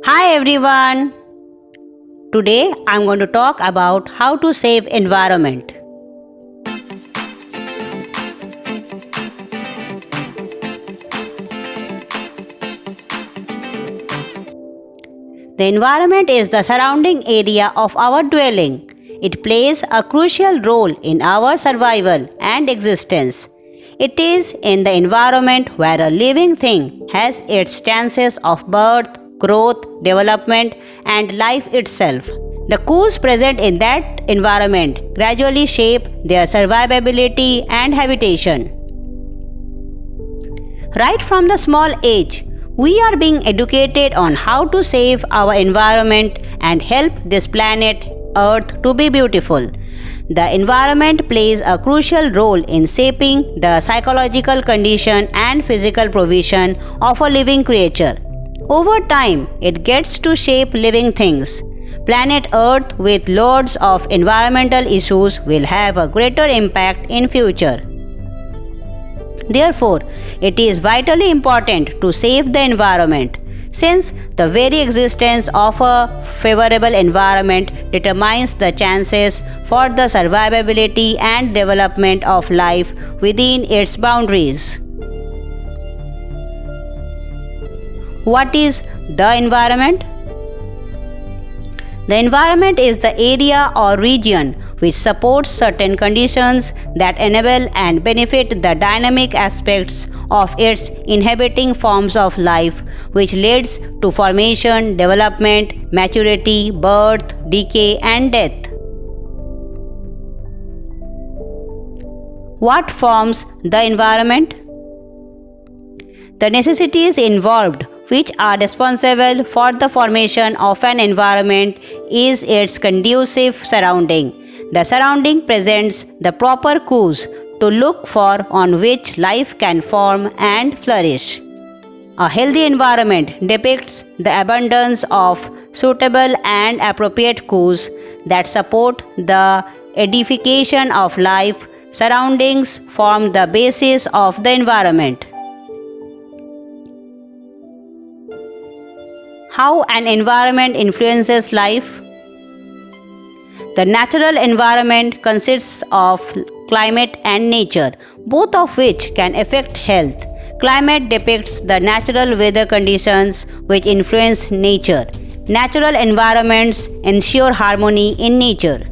Hi everyone. Today I'm going to talk about how to save environment. The environment is the surrounding area of our dwelling. It plays a crucial role in our survival and existence. It is in the environment where a living thing has its chances of birth, growth, development, and life itself. The cues present in that environment gradually shape their survivability and habitation. Right from the small age, we are being educated on how to save our environment and help this planet Earth to be beautiful. The environment plays a crucial role in shaping the psychological condition and physical provision of a living creature. Over time, it gets to shape living things. Planet Earth with loads of environmental issues will have a greater impact in future. Therefore, it is vitally important to save the environment, since the very existence of a favorable environment determines the chances for the survivability and development of life within its boundaries. What is the environment? The environment is the area or region which supports certain conditions that enable and benefit the dynamic aspects of its inhabiting forms of life, which leads to formation, development, maturity, birth, decay, and death. What forms the environment? The necessities involved which are responsible for the formation of an environment is its conducive surrounding. The surrounding presents the proper cues to look for on which life can form and flourish. A healthy environment depicts the abundance of suitable and appropriate cues that support the edification of life. Surroundings form the basis of the environment. How an environment influences life? The natural environment consists of climate and nature, both of which can affect health. Climate depicts the natural weather conditions which influence nature. Natural environments ensure harmony in nature.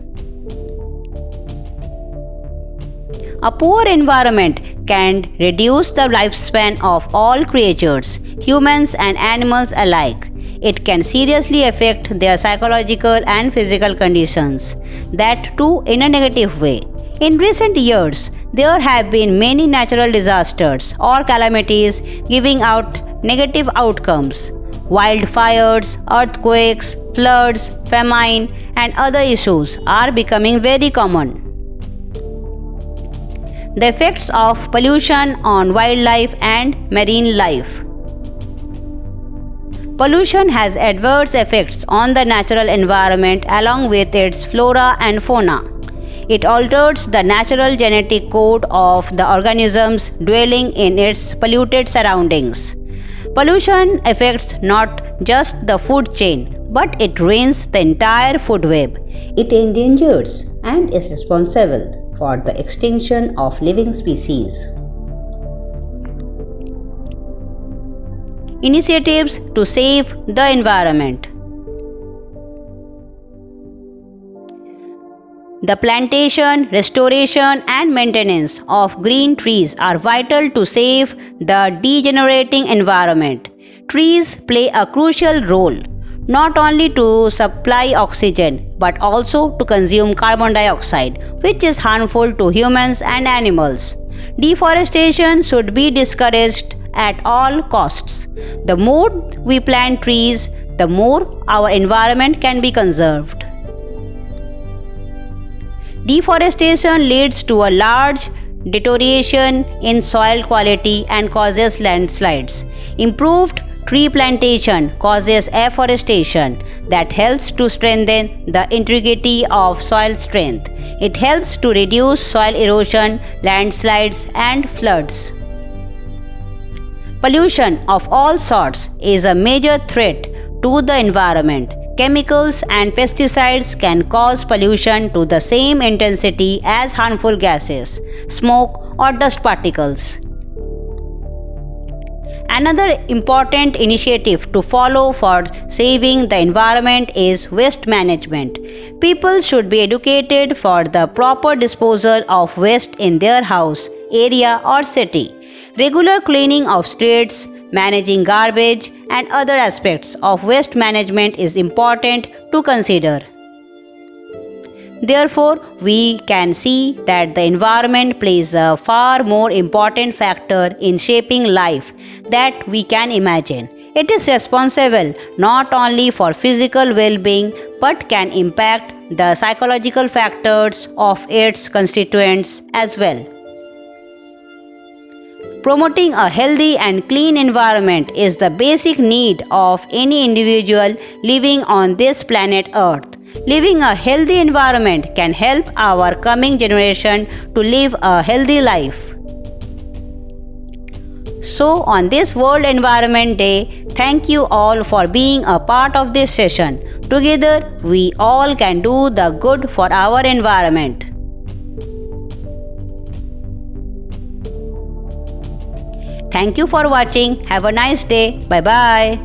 A poor environment can reduce the lifespan of all creatures, humans and animals alike. It can seriously affect their psychological and physical conditions, that too in a negative way. In recent years, there have been many natural disasters or calamities giving out negative outcomes. Wildfires, earthquakes, floods, famine, and other issues are becoming very common. The effects of pollution on wildlife and marine life. Pollution has adverse effects on the natural environment along with its flora and fauna. It alters the natural genetic code of the organisms dwelling in its polluted surroundings. Pollution affects not just the food chain, but it ruins the entire food web. It endangers and is responsible for the extinction of living species. Initiatives to save the environment. The plantation, restoration, and maintenance of green trees are vital to save the degenerating environment. Trees play a crucial role not only to supply oxygen but also to consume carbon dioxide, which is harmful to humans and animals. Deforestation should be discouraged at all costs. The more we plant trees, the more our environment can be conserved. Deforestation leads to a large deterioration in soil quality and causes landslides. Improved tree plantation causes afforestation that helps to strengthen the integrity of soil strength. It helps to reduce soil erosion, landslides, and floods. Pollution of all sorts is a major threat to the environment. Chemicals and pesticides can cause pollution to the same intensity as harmful gases, smoke, or dust particles. Another important initiative to follow for saving the environment is waste management. People should be educated for the proper disposal of waste in their house, area, or city. Regular cleaning of streets, managing garbage, and other aspects of waste management is important to consider. Therefore, we can see that the environment plays a far more important factor in shaping life that we can imagine. It is responsible not only for physical well-being but can impact the psychological factors of its constituents as well. Promoting a healthy and clean environment is the basic need of any individual living on this planet Earth. Living a healthy environment can help our coming generation to live a healthy life. So, on this World Environment Day, thank you all for being a part of this session. Together, we all can do the good for our environment. Thank you for watching. Have a nice day. Bye bye.